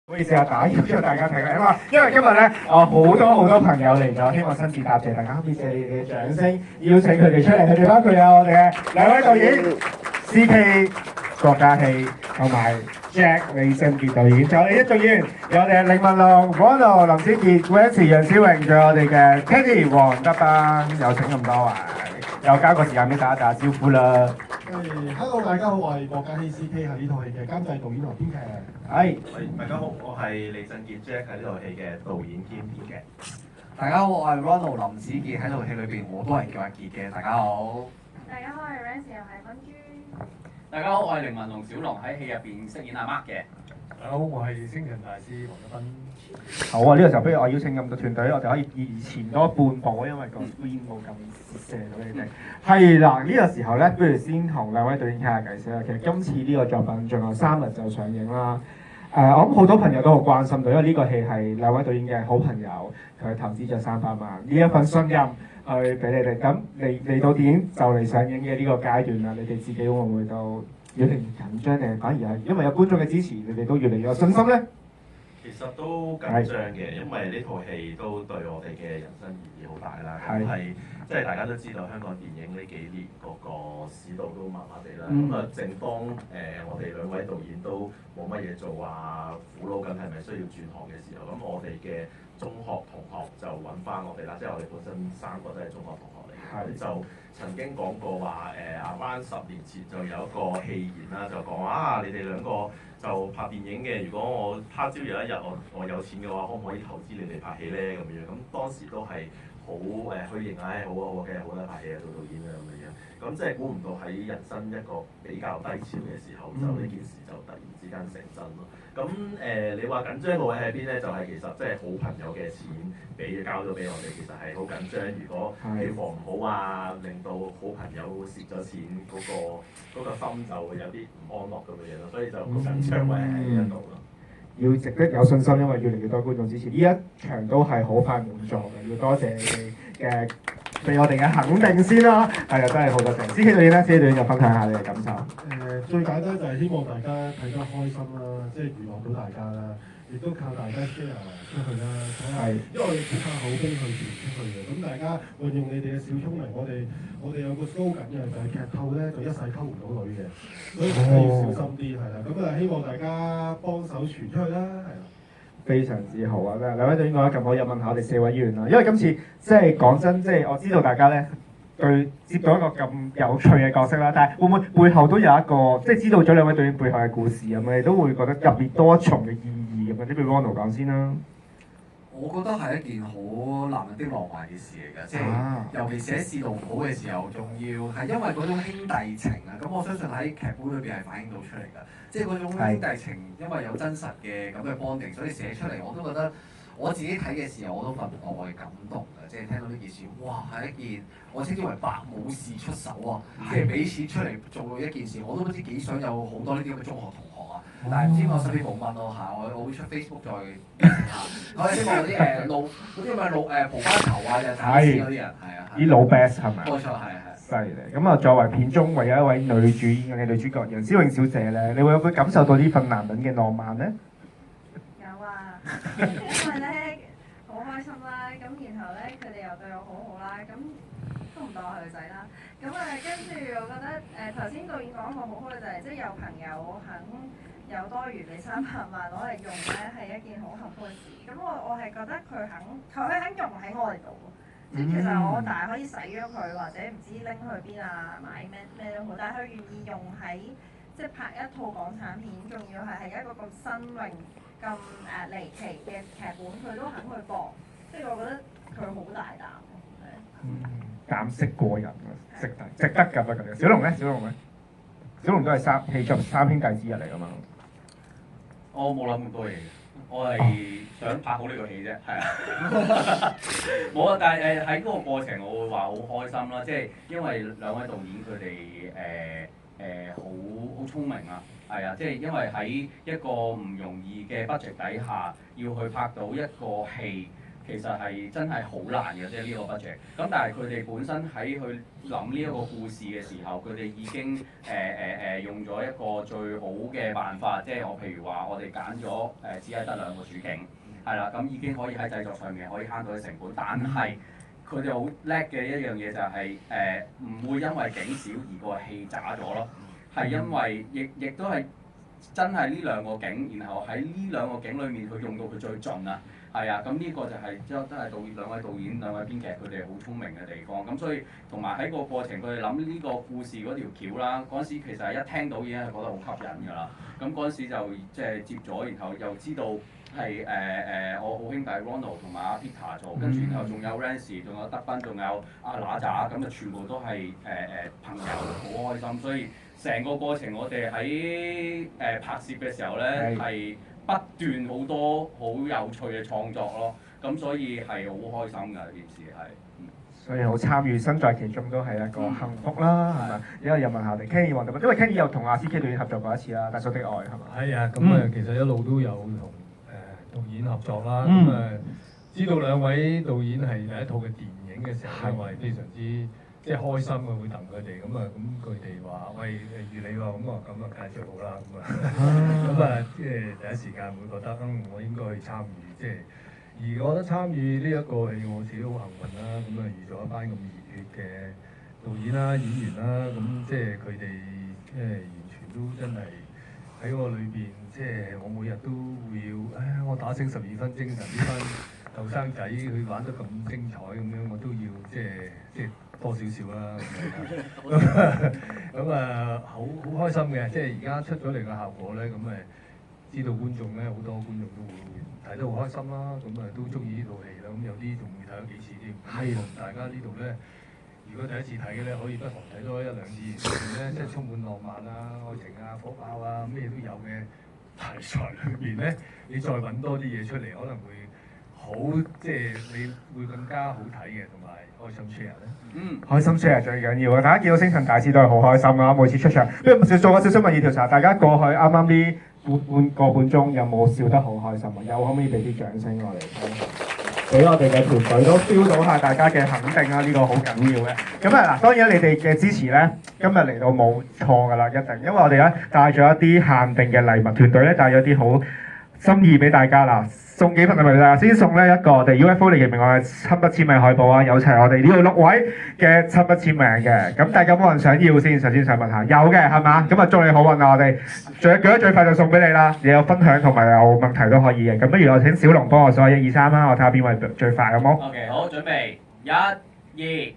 唔好意思啊，打擾咗大家睇啦，因為今日咧，好多朋友嚟咗，希望親自答謝大家，可以借你哋嘅掌聲，邀請佢哋出嚟。佢哋包括有我哋嘅兩位導演 CK 郭家希同埋 Jack 李聖傑導演，仲有我哋一眾演員，有我哋嘅凌文龍、Ronald 林子傑、Wency 楊小榮，仲有我哋嘅 Teddy 黃德斌，有請咁多位，又交個時間俾大家打招呼啦。Hello， 大家好，我係郭家希 CK， 係呢套戲嘅監製、導演同編劇。係，大家好，我係李振傑 Jack， 喺呢套戲嘅導演兼編劇。大家好，我係 Ronald 林子傑，喺套戲裏邊我都係叫阿傑嘅。大家好。大家好，我係 Rancy， 又係溫珠。大家好，我係凌文龍小龍，喺戲入邊飾演阿 Mark 嘅。大家好，我係星人大師黃德斌。好啊！呢、個時候不如我邀請咁多團隊，我哋可以移前多半步，因為個 screen 冇咁射到你哋。係啦，呢、個時候咧，不如先同兩位導演傾下偈先啦。其實今次呢個作品仲有3日就上映啦。我諗好多朋友都好關心到，因為呢個戲係兩位導演嘅好朋友，佢投資咗300萬，呢一份信任去俾你哋。咁嚟到電影就嚟上映嘅呢個階段啦，你哋自己會唔會都越嚟越緊張，定係反而係因為有觀眾嘅支持，你哋都越嚟越有信心咧？其實都緊張嘅，因為呢套戲都對我哋嘅人生意義好大啦。係即係大家都知道香港電影呢幾年嗰個市道都麻麻地啦。咁啊，正當我哋兩位導演都冇乜嘢做啊，苦惱緊係咪需要轉行嘅時候，咁我哋嘅中學同學就揾翻我哋啦。即係我哋本身3個都係中學同學嚟嘅，就曾經講過話around 10年前就有一個戲言啦，就講你哋兩個就拍電影嘅，如果我他朝有一日我有錢嘅話，可唔可以投資你哋拍戲咧？咁樣咁當時都係好虛認，好啊好嘅，好啦，拍戲啊做導演啊咁樣。咁即係估唔到喺人生一個比較低潮嘅時候，就呢件事就突然之間成真咯。咁你話緊張嘅位喺邊咧？就係、其實即係好朋友嘅錢交咗俾我哋，其實係好緊張。如果票房唔好啊，令到好朋友蝕咗錢，嗰個心就會有啲唔安樂咁嘅嘢咯。所以就好緊張位喺呢一度咯。要值得有信心，因為越嚟越多觀眾支持，呢一場都係好快滿座嘅。要多謝你哋嘅對我哋嘅肯定先啦。係啊，真係好多謝。CK導演咧，CK導演就分享下你嘅感受。最簡單就係希望大家睇得開心啦，即係娛樂到大家啦，亦都靠大家 share 出去啦。因為我哋只靠口碑去傳出去嘅，咁大家運用你哋嘅小聰明，我哋有個 slogan 嘅就係劇透咧就一世溝唔到女嘅，所以大家要小心啲係啦。咁希望大家幫手傳出去啦，係啦。非常之好啊！兩位導演講得咁好，又問下我哋4位議員啦。因為今次即係講真，即係我知道大家咧對接到一個咁有趣嘅角色啦，但係會唔會背後都有一個即係知道咗兩位導演背後嘅故事咁，你都會覺得特別多重嘅意義咁啊？呢邊 Ronald 講先啦。我覺得係一件好男人的浪漫嘅事嚟㗎，即係尤其是喺市道唔好嘅時候，仲要係因為嗰種兄弟情啊，咁我相信喺劇本裏邊係反映到出嚟㗎，即係嗰種兄弟情，因為有真實嘅咁嘅 bonding，所以寫出嚟我都覺得我自己睇嘅時候我都分外感動㗎，即係聽到呢件事，哇係一件我稱之為白武士出手啊，即係俾錢出嚟做到一件事，我都不知幾想有好多呢啲咁嘅中學同學啊。但係唔知我身邊冇問我下，我會出 Facebook 再下。我希望嗰啲路嗰啲咪路蒲番頭啊，又踩線嗰啲人，係啊。啲老 best 係咪？冇錯，係。犀利！咁啊，作為片中唯一一位女主演嘅女主角楊思穎小姐咧，你會唔會感受到呢份男人嘅浪漫咧？有啊，因為咧好開心啦，咁然後咧佢哋又對我好好啦，咁都唔當我係女仔啦。咁跟住我覺得頭先導演講一個好好嘅就係，即係有朋友肯有多餘嘅300萬攞嚟用咧，係一件好幸福嘅事。咁我係覺得佢肯用喺我哋度。即係其實我大可以使咗佢，或者唔知拎去邊啊，買咩都好，但係佢願意用喺即係拍一套港產片，仲要係一個咁新穎、咁離奇嘅劇本，佢都肯去搏，即係我覺得佢好大膽。膽識過人啊，值得㗎不過。小龍咧？小龍都係戲作3兄弟之一嚟㗎嘛。我冇諗咁多嘢，我係想拍好呢個戲啫，係啊。冇啊，但係喺嗰個過程，我會話好開心啦，即係因為兩位導演佢哋好聰明啊，係啊，即係因為喺一個唔容易嘅 budget 底下，要去拍到一個戲其實係真係好難嘅，即係呢個 budget。咁但係佢哋本身喺去諗呢一個故事嘅時候，佢哋已經用咗一個最好嘅辦法，即係我譬如話我哋揀咗只係得2個處境，係啦，咁已經可以喺製作上面可以慳到啲成本，但係佢哋好叻嘅一樣嘢就係唔會因為景少而個戲渣咗咯，係因為亦都係真係呢2個景，然後喺呢2個景裡面佢用到佢最盡啊，係啊，咁呢個就係真係2位導演、2位編劇佢哋好聰明嘅地方，咁所以同埋喺個過程佢哋諗呢個故事嗰條橋啦，嗰陣時其實係一聽到已經係覺得好吸引㗎啦，咁嗰陣時就即係接咗，然後又知道。係我好兄弟 Ronald 同埋阿 Peter 做，跟住然後仲有 Rancy， 仲有德斌，仲有阿嗱喳，咁就全部都係朋友，好開心。所以成個過程我哋喺拍攝嘅時候咧，係不斷好多好有趣嘅創作咯。咁所以係好開心㗎，呢件事係。所以好參與身在其中都係一個幸福啦，係咪？因為又問下我哋 Kenny 黃導，因為 Kenny 又同阿 CK 導演合作過一次啦，《大叔的愛》係嘛？係啊，咁其實一路都有同導演合作啦，咁知道2位導演係第一套嘅電影嘅時候咧，我係非常之即係開心嘅，會戥佢哋咁佢哋話喂預你喎，咁介紹好啦，即係第一時間會覺得我應該去參與，即係而我覺得參與呢一個戲我自己好幸運啦，遇咗一班咁熱血嘅導演啦、演員啦，咁即係佢哋即係完全都真係喺我裏邊。即係我每日都會要，我打醒12分精神，呢班後生仔佢玩得咁精彩咁樣，我都要即係多少少啦。好開心嘅，即係而家出咗嚟嘅效果咧，知道觀眾咧好多觀眾都會睇得好開心啦，都中意呢套戲啦，有啲仲會睇咗幾次添。希望大家呢度咧，如果第一次睇嘅咧，可以不妨睇多1、2次，咧即係充滿浪漫啊、愛情啊、火爆啊，咩都有嘅。題材裏邊咧，你再揾多啲嘢出嚟，可能會好，即係你會更加好睇嘅，同埋開心 share 咧。開心 share 最緊要啊！大家見到星塵大師都係好開心啊！每次出場，不如做個少少民意調查，大家過去啱啱呢個半鐘有冇笑得好開心啊？有可唔可以俾啲掌聲我哋睇？俾我哋嘅團隊都 feel 到下大家嘅肯定啊！呢個好緊要嘅。咁啊嗱，當然你哋嘅支持咧，今日嚟到冇錯㗎啦，一定，因為我哋咧帶咗一啲限定嘅禮物，團隊咧帶咗啲好心意俾大家啦。送幾份禮物俾大家，先送呢一個我哋 UFO 嚟嘅名我嘅親筆簽名海報啊，有齊我哋呢度6位嘅親筆簽名嘅。咁大家有冇人想要先？首先想問下，有嘅係嘛？咁啊祝你好運啊！我哋舉得最快就送俾你啦。你有分享同埋有問題都可以嘅。咁不如我請小龍幫我數下1、2、3啦，我睇下邊位最快好冇 ？OK， 好，準備1、2。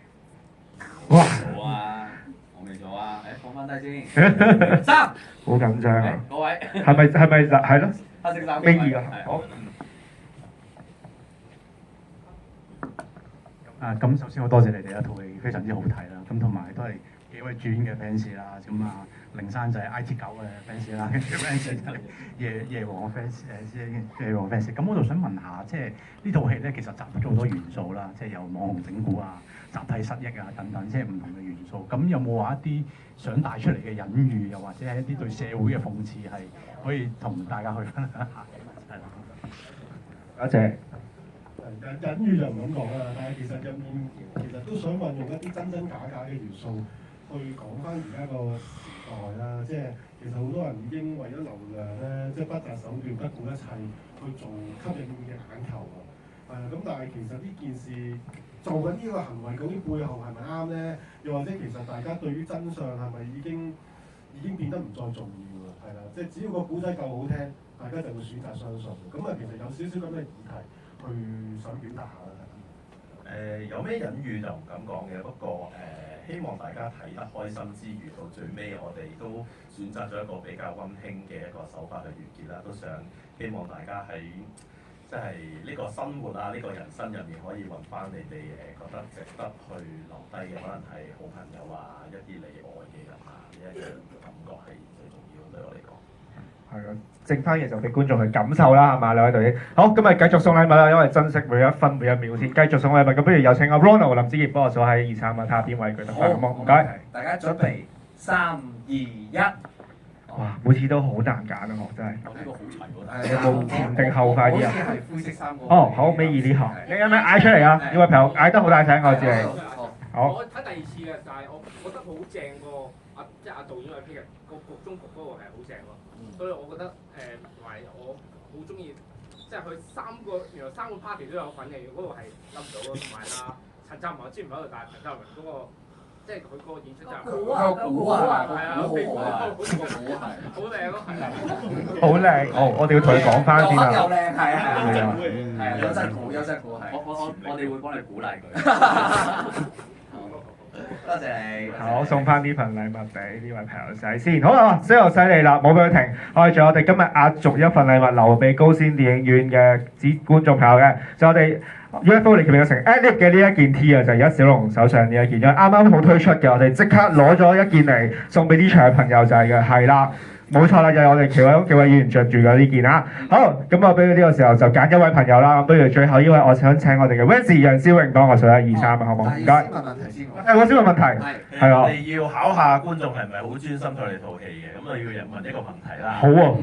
哇！好啊，我未做啊，放翻低先。3。好緊張啊！各位。係咪係咯？黑色衫。尾2啊！好。咁首先好多謝你哋，一套戲非常之好睇啦，咁同埋都係幾位主演嘅 fans 啦，咁靈山就係 IT 狗嘅 fans 啦，跟住 fans 夜王嘅 fans， 夜王 fans。咁我就想問下，即係呢套戲咧，其實集合咗好多元素啦，即係有網紅整蠱啊、集體失憶啊等等，即係唔同嘅元素。咁有冇話一啲想帶出嚟嘅隱喻，又或者係一啲對社會嘅諷刺，係可以同大家去分享一下嘅？係啦。多謝。隱喻就唔敢講啦，但係其實入面其實都想運用一啲真真假假嘅元素去講翻而家個時代啦。即係其實好多人已經為咗流量咧，即係不擇手段、不顧一切去做吸引嘅眼球啊。咁但係其實呢件事做緊呢個行為，究竟背後係咪啱咧？又或者其實大家對於真相係咪已經變得唔再重要啦？係啦，即係只要個古仔夠好聽，大家就會選擇相信。咁啊，其實有少少咁嘅議題。去想表達下啦。有咩隱喻就唔敢講嘅，不過希望大家睇得開心之餘，到最尾我哋都選擇咗一個比較溫馨嘅一個手法去完結啦。都想希望大家喺即係呢個生活啊，呢個人生入面可以揾翻你哋覺得值得去留低嘅，可能係好朋友啊，一啲你愛嘅人啊，呢一樣感覺係最重要對我嚟講。係咯，剩翻嘢就俾觀眾去感受啦，係嘛？兩位導演，好，今日繼續送禮物啦，因為珍惜每一分每一秒先，繼續送禮物。咁不如有請阿 Ronald 林子傑幫我數喺2、3啊，睇下邊位舉得快，好冇？唔該。大家準備3、2、1。哇！每次都好難揀啊，真係。我呢個好齊喎。有冇前定後快啲啊？好似係灰色衫嗰個。哦，好，尾二呢行，你有咩嗌出嚟啊？呢位朋友嗌得好大聲，我知你。好。我睇第二次嘅，但係我覺得好正個即係阿導演嘅編劇個局中局嗰個係好正咯，所以我覺得同埋我好中意，即係佢原來三個 party 都有份嘅，嗰個係諗唔到咯，同埋陳湛文我之前唔喺度，但係陳湛文嗰個即係佢嗰個演出就係估啊，係啊，好靚咯，係啊，好靚，我哋要同佢講翻先啦。又靚係啊，優質股係。我哋會幫你鼓勵佢。多謝你。好，送翻呢份禮物俾呢位朋友仔先。好啦，最後犀利啦，冇俾佢停。我哋今日壓軸一份禮物留俾高先電影院嘅觀眾朋友嘅，就我哋 UFO 嚟嘅成 Adlib 嘅呢一件 T 啊，就係而家小龍手上呢一件，因為啱啱好推出嘅，我哋即刻攞咗一件嚟送俾呢場嘅朋友仔嘅，係啦。冇錯啦，就係我哋幾位議員着住嘅呢件啦。好，咁我俾呢個時候就揀一位朋友啦。咁不如最後呢位，我想請我哋嘅 Wendy 楊思榮幫我數1、2、3啊，好唔好？唔該。先問問題先。我先問問題。係啊。我哋要考下觀眾係咪好專心睇你套戲嘅，咁啊要問一個問題啦。好喎。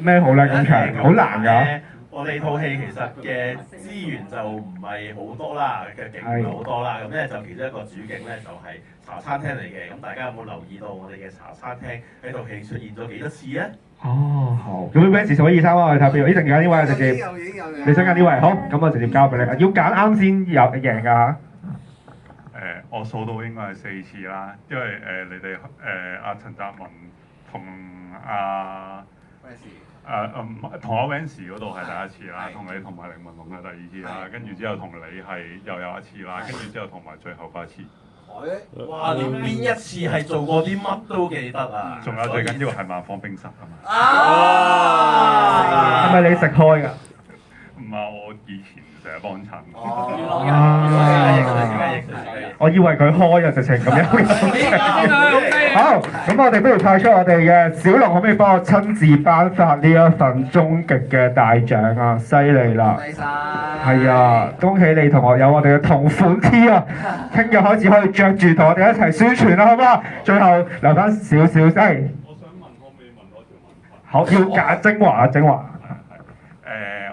咩好咧？咁長，好難㗎。我哋套戲其實嘅資源就唔係好多啦，嘅景唔係好多啦，咁咧就其中一個主景咧就係茶餐廳嚟嘅，咁大家有冇留意到我哋嘅茶餐廳喺套戲出現咗幾多次咧？哦，好。咁 Wendy 數1、2、3啊，我哋睇邊個？呢陣間呢位直接。你想揀呢位？好，咁我直接交俾你。要揀啱先有贏㗎嚇。我數到應該係4次啦，因為你哋阿陳澤文同阿同阿 Vance 嗰度係第一次啦，同你同埋凌文龍係第2次啦，跟住之後同你係又有一次啦，跟住之後同埋最後嗰一次。哇！連邊一次係做過啲乜都記得啊！仲有最緊要係萬方冰室啊嘛。係咪你食開㗎？唔係，我以前成日幫襯。我以為佢開啊，直情咁樣。好，咁我哋不如派出我哋嘅小龍，可唔可以幫我親自頒發呢一份終極嘅大獎啊？犀利啦！係啊，恭喜你同學有我哋嘅同款 T 啊！聽日開始可以着住同我哋一齊宣傳啦，好唔好？最後留翻少少，我想問可唔可以問多條問題？好，要揀精華。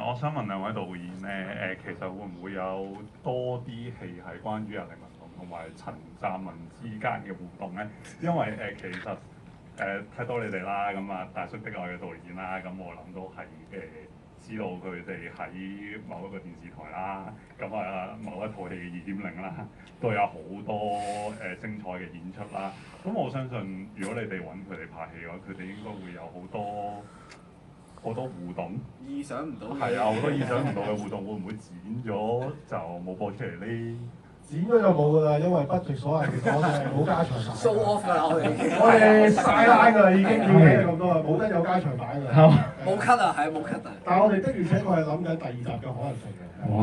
我想問兩位導演咧，其實會唔會有多啲戲係關於凌文龍同埋陳湛文之間嘅互動咧？因為其實睇到你哋啦，咁啊大叔的愛嘅導演啦，咁我諗都係知道佢哋喺某一個電視台啦，咁某一套戲嘅2.0啦，都有好多精彩嘅演出啦。咁我相信如果你哋揾佢哋拍戲嘅話，佢哋應該會有好多互動，意想唔到。係啊，好多意想唔到嘅互動，會唔會剪咗就冇播出嚟呢？剪咗就冇㗎啦，因為budget所限，我哋係冇加長版。show off 㗎啦，我哋晒拉㗎啦，已經叫起咁多啦，冇得有加長版㗎啦。冇 cut 啊，係冇 cut 啊。但係我哋的而且確係諗緊第2集嘅可能性嘅。哇！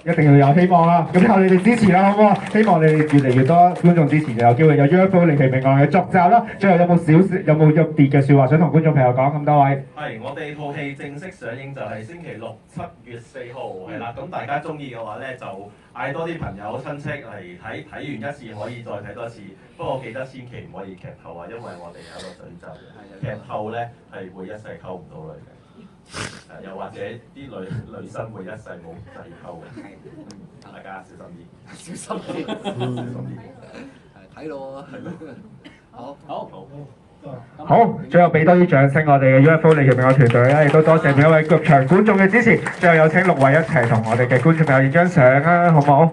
一定要有希望啦！咁靠你哋支持啦，好唔好？希望你哋越嚟越多觀眾支持，就有機會有 UFO 離奇命案嘅續集啦。最後有冇特別嘅説話想同觀眾朋友講？咁多位。係，我哋套戲正式上映就係星期6 7月4號，係啦。咁大家中意嘅話咧，就嗌多啲朋友親戚嚟睇，睇完一次可以再睇多次。不過記得千祈唔可以劇透啊，因為我哋有個詛咒嘅，劇透咧係會一世溝唔到女嘅。又或者啲女生會一世冇仔溝嘅，大家小心啲，小心啲，睇咯，好，最後俾多啲掌聲我哋嘅 UFO 離奇命案團隊啦，亦都多謝每一位劇場觀眾嘅支持。最後有請6位一齊同我哋嘅觀眾朋友影張相啦，好唔好？